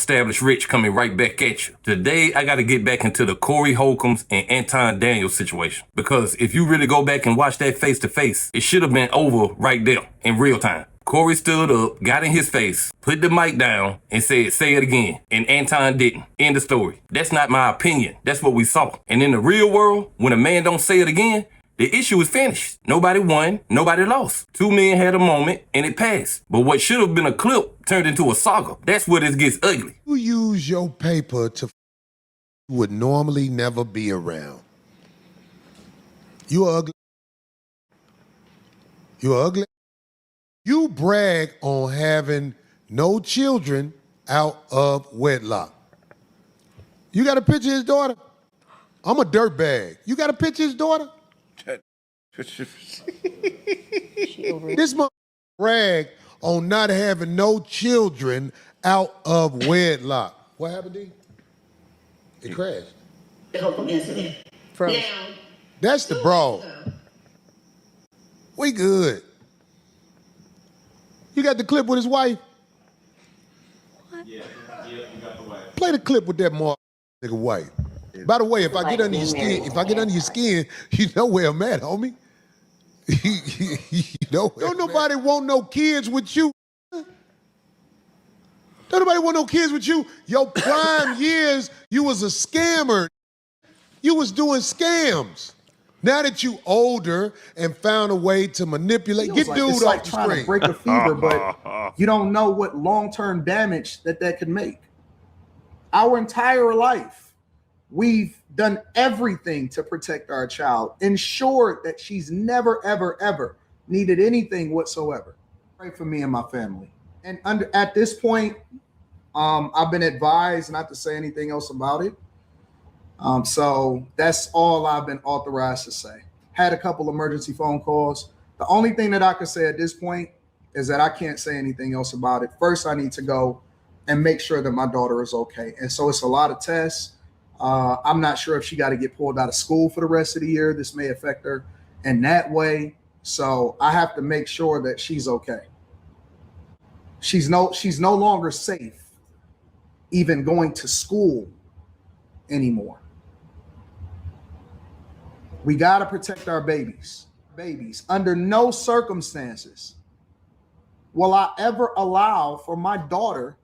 well-established Rich coming right back at you. Today, I got to get back into the Corey Holcombs and Anton Daniels situation. Because if you really go back and watch that face-to-face, it should have been over right there in real time. Corey stood up, got in his face, put the mic down, and said, "Say it again." And Anton didn't. End of story. That's not my opinion. That's what we saw. And in the real world, when a man don't say it again, the issue is finished. Nobody won, nobody lost. Two men had a moment, and it passed. But what should have been a clip turned into a saga. That's where this gets ugly. You use your paper to would normally never be around. You ugly. You ugly. You brag on having no children out of wedlock. You got a picture of his daughter? I'm a dirtbag. You got a picture of his daughter? This mother brag on not having no children out of wedlock. What happened, D? It crashed. That's the broad. We good. You got the clip with his wife? What? Yeah, you got the wife. Play the clip with that nigga wife. By the way, if I get under your skin, you know where I'm at, homie. You know, don't nobody want no kids with you. Don't nobody want no kids with you. Your prime years, you was a scammer. You was doing scams. Now that you older and found a way to manipulate, get dude it's off like the trying screen. to break a fever, but you don't know what long-term damage that could make. Our entire life, we've done everything to protect our child, ensured that she's never, ever, ever needed anything whatsoever. Pray for me and my family. And at this point, I've been advised not to say anything else about it. So that's all I've been authorized to say. Had a couple emergency phone calls. The only thing that I can say at this point is that I can't say anything else about it. First, I need to go and make sure that my daughter is okay. And so it's a lot of tests. I'm not sure if she got to get pulled out of school for the rest of the year. This may affect her in that way. So I have to make sure that she's okay. She's no longer safe even going to school anymore. We got to protect our babies. Under no circumstances will I ever allow for my daughter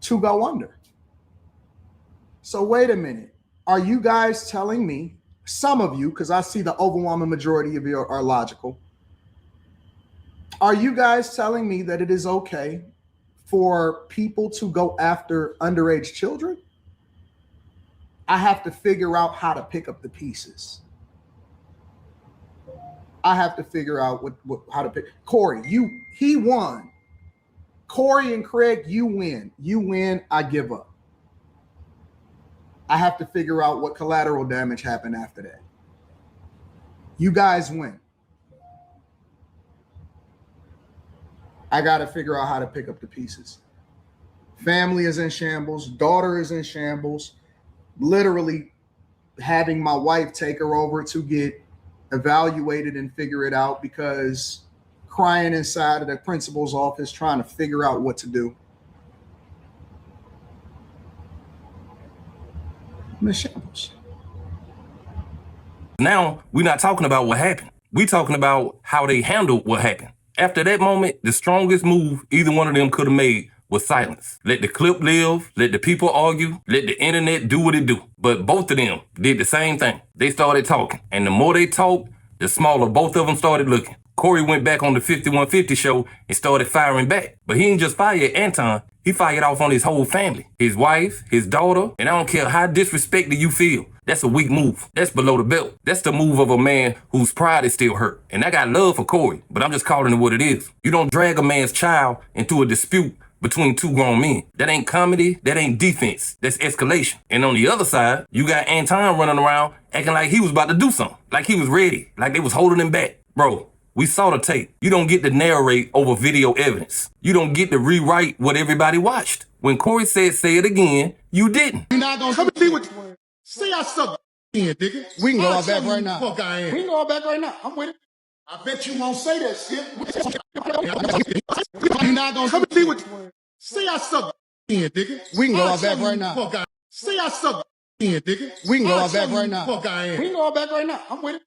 to go under. So wait a minute. Are you guys telling me, some of you, because I see the overwhelming majority of you are logical, are you guys telling me that it is okay for people to go after underage children? I have to figure out how to pick up the pieces. I have to figure out how to pick. Corey, he won. Corey and Craig, you win. You win, I give up. I have to figure out what collateral damage happened after that. You guys win. I got to figure out how to pick up the pieces. Family is in shambles. Daughter is in shambles. Literally having my wife take her over to get evaluated and figure it out, because crying inside of the principal's office trying to figure out what to do. I'm in shambles. Now, we're not talking about what happened. We're talking about how they handled what happened. After that moment, the strongest move either one of them could have made was silence. Let the clip live, let the people argue, let the internet do what it do. But both of them did the same thing. They started talking. And the more they talked, the smaller both of them started looking. Corey went back on the 5150 show and started firing back. But he didn't just fire at Anton. He fired off on his whole family. His wife, his daughter, and I don't care how disrespected you feel. That's a weak move. That's below the belt. That's the move of a man whose pride is still hurt. And I got love for Corey, but I'm just calling it what it is. You don't drag a man's child into a dispute between two grown men. That ain't comedy, that ain't defense, that's escalation. And on the other side, you got Anton running around acting like he was about to do something, like he was ready, like they was holding him back. Bro, we saw the tape. You don't get to narrate over video evidence. You don't get to rewrite what everybody watched. When Corey said, "Say it again," you didn't. You're not gonna come and see what. See, I suck in, nigga. We can go out back right now. Fuck, I am. We can go out back right now. I'm with it. I bet you won't say that shit. You're not gonna come and see what. See, I suck in, nigga. We can go out back right now. Fuck I see I suck in, nigga. We can go I'll out back show you right who now. the fuck I am. We can go out back right now. I'm with it.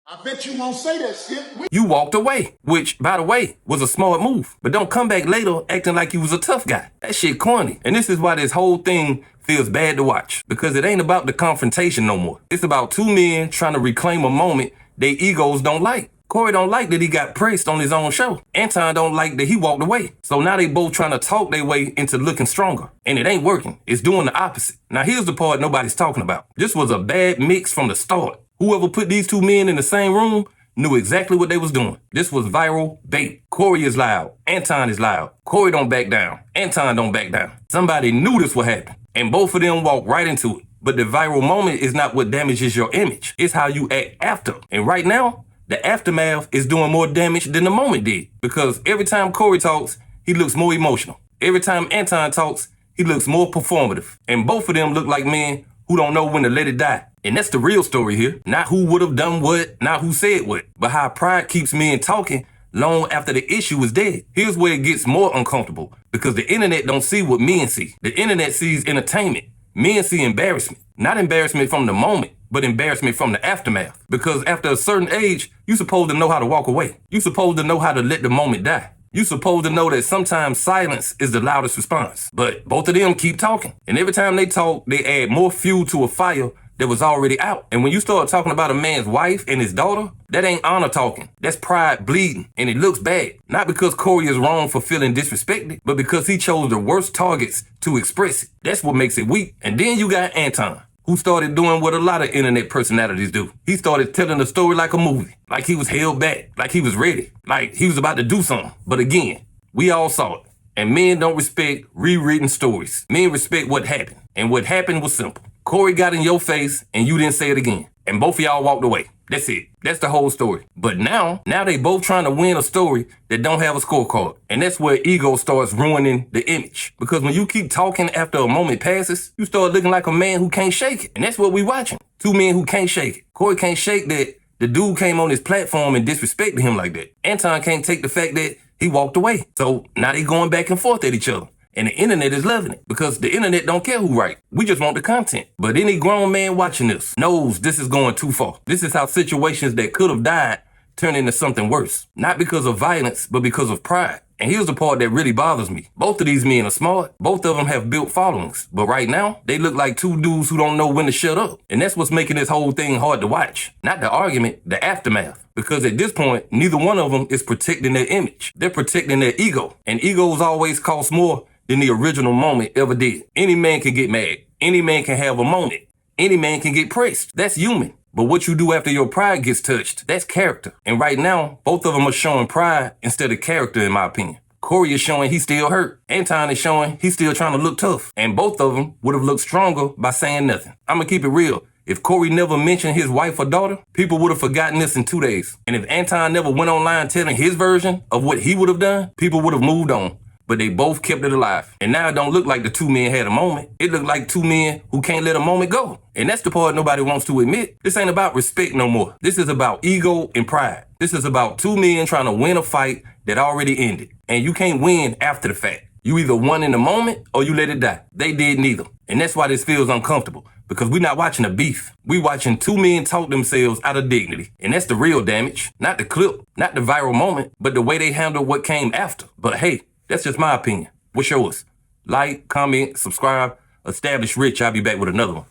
I bet you won't say that shit. You walked away, which, by the way, was a smart move. But don't come back later acting like you was a tough guy. That shit corny. And this is why this whole thing feels bad to watch. Because it ain't about the confrontation no more. It's about two men trying to reclaim a moment their egos don't like. Corey don't like that he got pressed on his own show. Anton don't like that he walked away. So now they both trying to talk their way into looking stronger. And it ain't working. It's doing the opposite. Now here's the part nobody's talking about. This was a bad mix from the start. Whoever put these two men in the same room knew exactly what they was doing. This was viral bait. Corey is loud. Anton is loud. Corey don't back down. Anton don't back down. Somebody knew this would happen. And both of them walked right into it. But the viral moment is not what damages your image. It's how you act after. And right now, the aftermath is doing more damage than the moment did. Because every time Corey talks, he looks more emotional. Every time Anton talks, he looks more performative. And both of them look like men who don't know when to let it die. And that's the real story here. Not who would have done what, not who said what, but how pride keeps men talking long after the issue is dead. Here's where it gets more uncomfortable, because the internet don't see what men see. The internet sees entertainment. Men see embarrassment. Not embarrassment from the moment, but embarrassment from the aftermath. Because after a certain age, you're supposed to know how to walk away. You're supposed to know how to let the moment die. You're supposed to know that sometimes silence is the loudest response. But both of them keep talking. And every time they talk, they add more fuel to a fire that was already out. And when you start talking about a man's wife and his daughter, that ain't honor talking. That's pride bleeding. And it looks bad. Not because Corey is wrong for feeling disrespected, but because he chose the worst targets to express it. That's what makes it weak. And then you got Anton, who started doing what a lot of internet personalities do. He started telling the story like a movie, like he was held back, like he was ready, like he was about to do something. But again, we all saw it. And men don't respect rewritten stories. Men respect what happened. And what happened was simple. Corey got in your face and you didn't say it again. And both of y'all walked away. That's it. That's the whole story. But now they both trying to win a story that don't have a scorecard. And that's where ego starts ruining the image. Because when you keep talking after a moment passes, you start looking like a man who can't shake it. And that's what we watching. Two men who can't shake it. Corey can't shake that the dude came on his platform and disrespected him like that. Anton can't take the fact that he walked away. So now they going back and forth at each other. And the internet is loving it because the internet don't care who right. We just want the content. But any grown man watching this knows this is going too far. This is how situations that could have died turn into something worse. Not because of violence, but because of pride. And here's the part that really bothers me. Both of these men are smart. Both of them have built followings. But right now, they look like two dudes who don't know when to shut up. And that's what's making this whole thing hard to watch. Not the argument, the aftermath. Because at this point, neither one of them is protecting their image. They're protecting their ego. And egos always cost more than the original moment ever did. Any man can get mad. Any man can have a moment. Any man can get pressed. That's human. But what you do after your pride gets touched, that's character. And right now, both of them are showing pride instead of character, in my opinion. Corey is showing he's still hurt. Anton is showing he's still trying to look tough. And both of them would have looked stronger by saying nothing. I'm gonna keep it real. If Corey never mentioned his wife or daughter, people would have forgotten this in 2 days. And if Anton never went online telling his version of what he would have done, people would have moved on. But they both kept it alive. And now it don't look like the two men had a moment. It looked like two men who can't let a moment go. And that's the part nobody wants to admit. This ain't about respect no more. This is about ego and pride. This is about two men trying to win a fight that already ended. And you can't win after the fact. You either won in the moment or you let it die. They did neither. And that's why this feels uncomfortable. Because we're not watching a beef. We watching two men talk themselves out of dignity. And that's the real damage. Not the clip, not the viral moment, but the way they handle what came after. But hey, that's just my opinion. What's yours? Like, comment, subscribe. Established Rich. I'll be back with another one.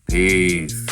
Peace.